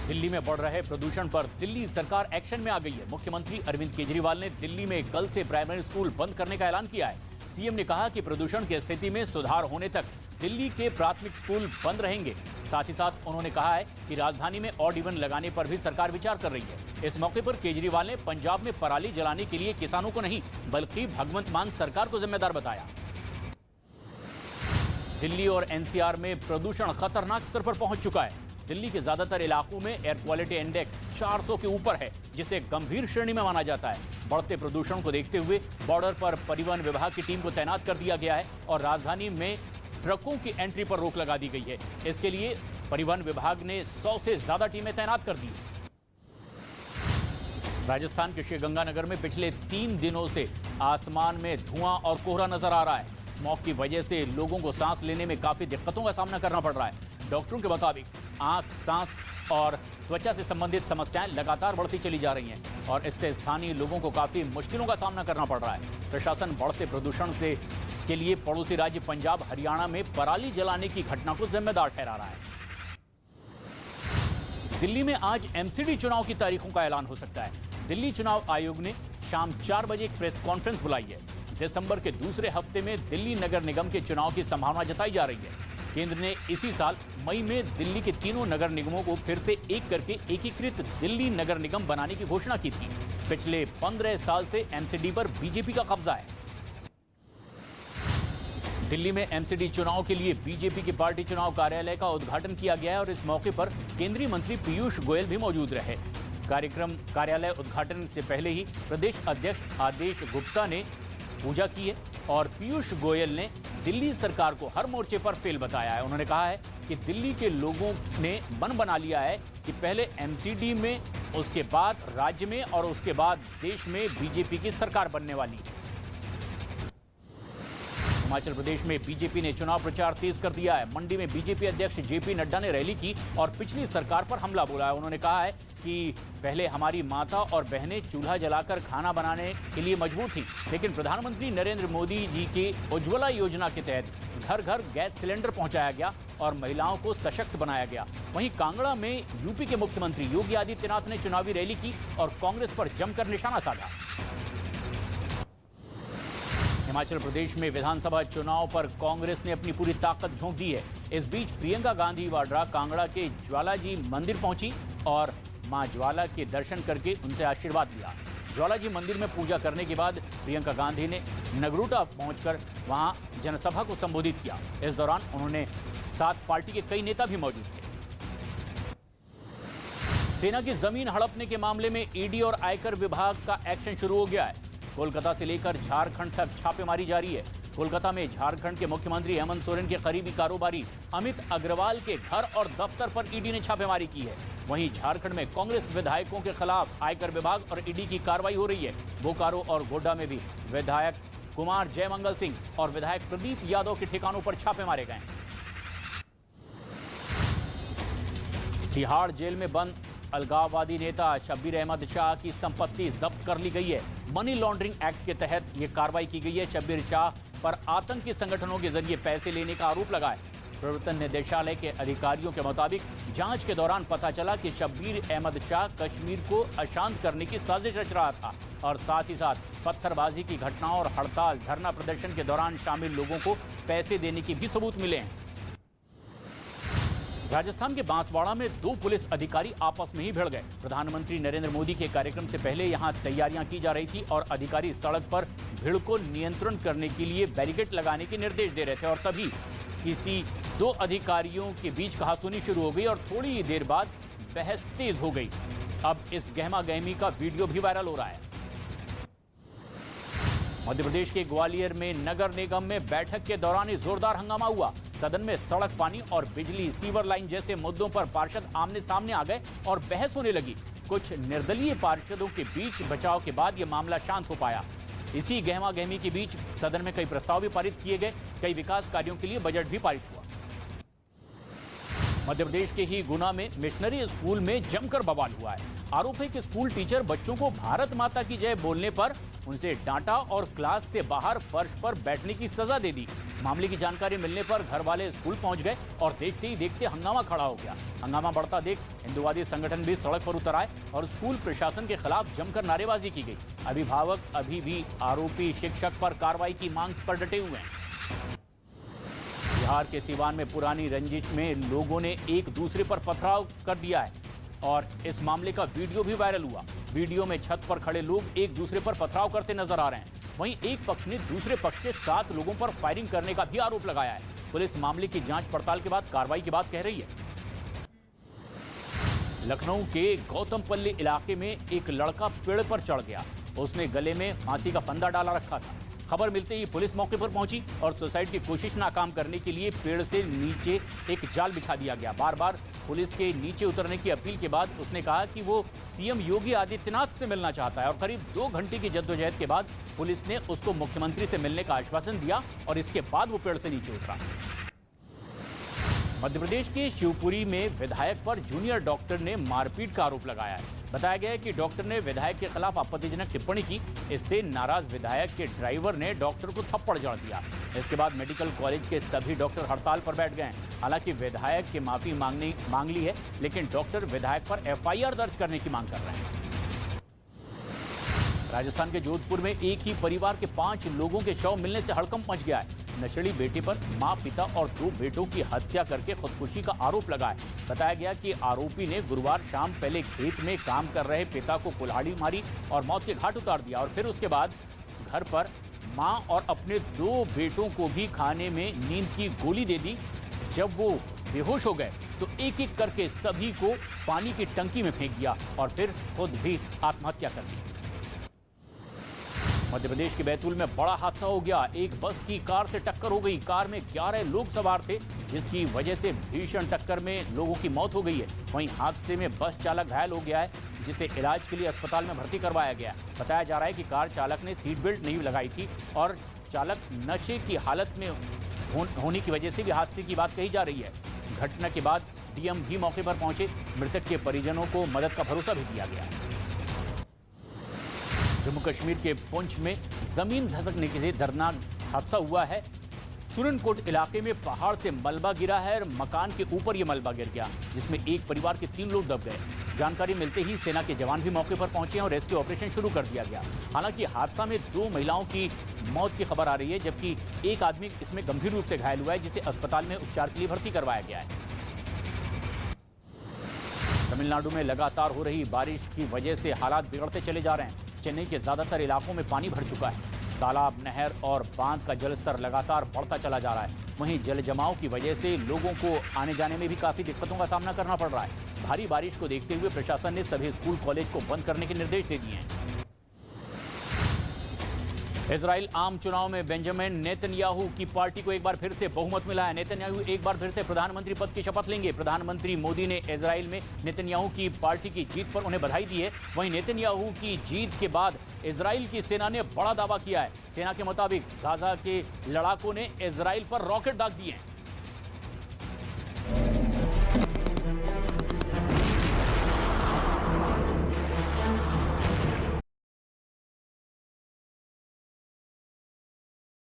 दिल्ली में बढ़ रहे प्रदूषण पर दिल्ली सरकार एक्शन में आ गई है। मुख्यमंत्री अरविंद केजरीवाल ने दिल्ली में कल से प्राइमरी स्कूल बंद करने का ऐलान किया है। सीएम ने कहा कि प्रदूषण की स्थिति में सुधार होने तक दिल्ली के प्राथमिक स्कूल बंद रहेंगे। साथ ही साथ उन्होंने कहा है कि राजधानी में ऑड इवन लगाने पर भी सरकार विचार कर रही है। इस मौके पर केजरीवाल ने पंजाब में पराली जलाने के लिए किसानों को नहीं बल्कि भगवंत मान सरकार को जिम्मेदार बताया। दिल्ली और एनसीआर में प्रदूषण खतरनाक स्तर पर पहुंच चुका है। दिल्ली के ज्यादातर इलाकों में एयर क्वालिटी इंडेक्स 400 के ऊपर है, जिसे गंभीर श्रेणी में माना जाता है। बढ़ते प्रदूषण को देखते हुए बॉर्डर पर परिवहन विभाग की टीम को तैनात कर दिया गया है और राजधानी में ट्रकों की एंट्री पर रोक लगा दी गई है। इसके लिए परिवहन विभाग ने 100 से ज्यादा टीमें तैनात कर दी है। राजस्थान के श्रीगंगानगर में पिछले 3 दिनों से आसमान में धुआं और कोहरा नजर आ रहा है। स्मॉग की वजह से लोगों को सांस लेने में काफी दिक्कतों का सामना करना पड़ रहा है। डॉक्टरों के मुताबिक आंख, सांस और त्वचा से संबंधित समस्याएं लगातार बढ़ती चली जा रही हैं और इससे स्थानीय लोगों को काफी मुश्किलों का सामना करना पड़ रहा है। प्रशासन बढ़ते प्रदूषण से के लिए पड़ोसी राज्य पंजाब, हरियाणा में पराली जलाने की घटना को जिम्मेदार ठहरा रहा है। दिल्ली में आज एमसीडी चुनाव की तारीखों का ऐलान हो सकता है। दिल्ली चुनाव आयोग ने शाम 4 बजे एक प्रेस कॉन्फ्रेंस बुलाई है। दिसंबर के दूसरे हफ्ते में दिल्ली नगर निगम के चुनाव की संभावना जताई जा रही है। केंद्र ने इसी साल मई में दिल्ली के तीनों नगर निगमों को फिर से एक करके एकीकृत दिल्ली नगर निगम बनाने की घोषणा की थी। पिछले 15 साल से एमसीडी पर बीजेपी का कब्जा है। दिल्ली में एमसीडी चुनाव के लिए बीजेपी की पार्टी चुनाव कार्यालय का उद्घाटन किया गया है और इस मौके पर केंद्रीय मंत्री पीयूष गोयल भी मौजूद रहे। कार्यालय उद्घाटन से पहले ही प्रदेश अध्यक्ष आदेश गुप्ता ने पूजा की है और पीयूष गोयल ने दिल्ली सरकार को हर मोर्चे पर फेल बताया है। उन्होंने कहा है कि दिल्ली के लोगों ने मन बना लिया है कि पहले एमसीडी में, उसके बाद राज्य में और उसके बाद देश में बीजेपी की सरकार बनने वाली है। हिमाचल प्रदेश में बीजेपी ने चुनाव प्रचार तेज कर दिया है। मंडी में बीजेपी अध्यक्ष जेपी नड्डा ने रैली की और पिछली सरकार पर हमला बोला है। उन्होंने कहा है कि पहले हमारी माता और बहनें चूल्हा जलाकर खाना बनाने के लिए मजबूर थी, लेकिन प्रधानमंत्री नरेंद्र मोदी जी के उज्ज्वला योजना के तहत घर घर गैस सिलेंडर पहुंचाया गया और महिलाओं को सशक्त बनाया गया। वहीं कांगड़ा में यूपी के मुख्यमंत्री योगी आदित्यनाथ ने चुनावी रैली की और कांग्रेस पर जमकर निशाना साधा। हिमाचल प्रदेश में विधानसभा चुनाव पर कांग्रेस ने अपनी पूरी ताकत झोंक दी है। इस बीच प्रियंका गांधी वाड्रा कांगड़ा के ज्वालाजी मंदिर पहुंची और मां ज्वाला के दर्शन करके उनसे आशीर्वाद लिया। ज्वालाजी मंदिर में पूजा करने के बाद प्रियंका गांधी ने नगरोटा पहुंचकर वहां जनसभा को संबोधित किया। इस दौरान उन्होंने साथ पार्टी के कई नेता भी मौजूद थे। सेना की जमीन हड़पने के मामले में ईडी और आयकर विभाग का एक्शन शुरू हो गया है। कोलकाता से लेकर झारखंड तक छापेमारी जारी है। कोलकाता में झारखंड के मुख्यमंत्री हेमंत सोरेन के करीबी कारोबारी अमित अग्रवाल के घर और दफ्तर पर ईडी ने छापेमारी की है। वहीं झारखंड में कांग्रेस विधायकों के खिलाफ आयकर विभाग और ईडी की कार्रवाई हो रही है। बोकारो और गोड्डा में भी विधायक कुमार जयमंगल सिंह और विधायक प्रदीप यादव के ठिकानों पर छापे मारे गए। तिहाड़ जेल में बंद अलगाववादी नेता शब्बीर अहमद शाह की संपत्ति जब्त कर ली गई है। मनी लॉन्ड्रिंग एक्ट के तहत यह कार्रवाई की गई है। शब्बीर शाह पर आतंकी संगठनों के जरिए पैसे लेने का आरोप लगा है। प्रवर्तन निदेशालय के अधिकारियों के मुताबिक जांच के दौरान पता चला कि शब्बीर अहमद शाह कश्मीर को अशांत करने की साजिश रच रहा था और साथ ही साथ पत्थरबाजी की घटनाओं और हड़ताल, धरना प्रदर्शन के दौरान शामिल लोगों को पैसे देने के भी सबूत मिले हैं। राजस्थान के बांसवाड़ा में 2 पुलिस अधिकारी आपस में ही भिड़ गए। प्रधानमंत्री नरेंद्र मोदी के कार्यक्रम से पहले यहां तैयारियां की जा रही थी और अधिकारी सड़क पर भीड़ को नियंत्रण करने के लिए बैरिकेड लगाने के निर्देश दे रहे थे और तभी किसी 2 अधिकारियों के बीच कहासुनी शुरू हो गई और थोड़ी ही देर बाद बहस तेज हो गई। अब इस गहमा गहमी का वीडियो भी वायरल हो रहा है। मध्य प्रदेश के ग्वालियर में नगर निगम में बैठक के दौरान ही जोरदार हंगामा हुआ। सदन में सड़क, पानी और बिजली, सीवर लाइन जैसे मुद्दों पर पार्षद आमने सामने आ गए और बहस होने लगी। कुछ निर्दलीय पार्षदों के बीच बचाव के बाद यह मामला शांत हो पाया। इसी गहमा गहमी के बीच सदन में कई प्रस्ताव भी पारित किए गए। कई विकास कार्यों के लिए बजट भी पारित हुआ। मध्य प्रदेश के ही गुना में मिशनरी स्कूल में जमकर बवाल हुआ है। आरोप है कि स्कूल टीचर बच्चों को भारत माता की जय बोलने पर उनसे डांटा और क्लास से बाहर फर्श पर बैठने की सजा दे दी। मामले की जानकारी मिलने पर घर वाले स्कूल पहुंच गए और देखते ही देखते हंगामा खड़ा हो गया। हंगामा बढ़ता देख हिंदुवादी संगठन भी सड़क पर उतर आए और स्कूल प्रशासन के खिलाफ जमकर नारेबाजी की गई। अभिभावक अभी भी आरोपी शिक्षक पर कार्रवाई की मांग पर डटे हुए हैं। बिहार के सीवान में पुरानी रंजिश में लोगों ने एक दूसरे पर पथराव कर दिया है और इस मामले का वीडियो भी वायरल हुआ। वीडियो में छत पर खड़े लोग एक दूसरे पर पथराव करते नजर आ रहे हैं। वहीं एक पक्ष ने दूसरे पक्ष के 7 लोगों पर फायरिंग करने का भी आरोप लगाया है। पुलिस मामले की जांच पड़ताल के बाद कार्रवाई की बात कह रही है। लखनऊ के गौतमपल्ली इलाके में एक लड़का पेड़ पर चढ़ गया। उसने गले में फांसी का फंदा डाला रखा था। खबर मिलते ही पुलिस मौके पर पहुंची और सुसाइड की कोशिश नाकाम करने के लिए पेड़ से नीचे एक जाल बिछा दिया गया। बार बार पुलिस के नीचे उतरने की अपील के बाद उसने कहा कि वो सीएम योगी आदित्यनाथ से मिलना चाहता है और करीब 2 घंटे की जद्दोजहद के बाद पुलिस ने उसको मुख्यमंत्री से मिलने का आश्वासन दिया और इसके बाद वो पेड़ से नीचे उतरा। मध्य प्रदेश के शिवपुरी में विधायक पर जूनियर डॉक्टर ने मारपीट का आरोप लगाया है। बताया गया है कि डॉक्टर ने विधायक के खिलाफ आपत्तिजनक टिप्पणी की। इससे नाराज विधायक के ड्राइवर ने डॉक्टर को थप्पड़ जड़ दिया। इसके बाद मेडिकल कॉलेज के सभी डॉक्टर हड़ताल पर बैठ गए। हालांकि विधायक की माफी मांग ली है, लेकिन डॉक्टर विधायक पर एफआईआर दर्ज करने की मांग कर रहे हैं। राजस्थान के जोधपुर में एक ही परिवार के 5 लोगों के शव मिलने से हड़कंप मच गया है। नशेड़ी बेटे पर मां, पिता और 2 बेटों की हत्या करके खुदकुशी का आरोप लगा है। बताया गया कि आरोपी ने गुरुवार शाम पहले खेत में काम कर रहे पिता को कुल्हाड़ी मारी और मौत के घाट उतार दिया और फिर उसके बाद घर पर मां और अपने 2 बेटों को भी खाने में नींद की गोली दे दी। जब वो बेहोश हो गए तो एक एक करके सभी को पानी की टंकी में फेंक दिया और फिर खुद भी आत्महत्या कर ली। मध्य प्रदेश के बैतूल में बड़ा हादसा हो गया। एक बस की कार से टक्कर हो गई। कार में 11 लोग सवार थे, जिसकी वजह से भीषण टक्कर में लोगों की मौत हो गई है। वहीं हादसे में बस चालक घायल हो गया है, जिसे इलाज के लिए अस्पताल में भर्ती करवाया गया। बताया जा रहा है कि कार चालक ने सीट बेल्ट नहीं लगाई थी और चालक नशे की हालत में होने की वजह से भी हादसे की बात कही जा रही है। घटना के बाद डीएम भी मौके पर पहुंचे। मृतक के परिजनों को मदद का भरोसा भी दिया गया। जम्मू कश्मीर के पुंछ में जमीन धसकने के लिए दर्दनाक हादसा हुआ है। सुरनकोट इलाके में पहाड़ से मलबा गिरा है और मकान के ऊपर यह मलबा गिर गया, जिसमें एक परिवार के 3 लोग दब गए। जानकारी मिलते ही सेना के जवान भी मौके पर पहुंचे और रेस्क्यू ऑपरेशन शुरू कर दिया गया। हालांकि हादसा में 2 महिलाओं की मौत की खबर आ रही है, जबकि एक आदमी इसमें गंभीर रूप से घायल हुआ है, जिसे अस्पताल में उपचार के लिए भर्ती करवाया गया है। तमिलनाडु में लगातार हो रही बारिश की वजह से हालात बिगड़ते चले जा रहे हैं। चेन्नई के ज्यादातर इलाकों में पानी भर चुका है। तालाब, नहर और बांध का जलस्तर लगातार बढ़ता चला जा रहा है। वहीं जल जमाव की वजह से लोगों को आने जाने में भी काफी दिक्कतों का सामना करना पड़ रहा है। भारी बारिश को देखते हुए प्रशासन ने सभी स्कूल कॉलेज को बंद करने के निर्देश दे दिए हैं। इजराइल आम चुनाव में बेंजामिन नेतन्याहू की पार्टी को एक बार फिर से बहुमत मिला है। नेतन्याहू एक बार फिर से प्रधानमंत्री पद की शपथ लेंगे। प्रधानमंत्री मोदी ने इजराइल में नेतन्याहू की पार्टी की जीत पर उन्हें बधाई दी है। वहीं नेतन्याहू की जीत के बाद इजराइल की सेना ने बड़ा दावा किया है। सेना के मुताबिक गाजा के लड़ाकों ने इजराइल पर रॉकेट दाग दिए हैं।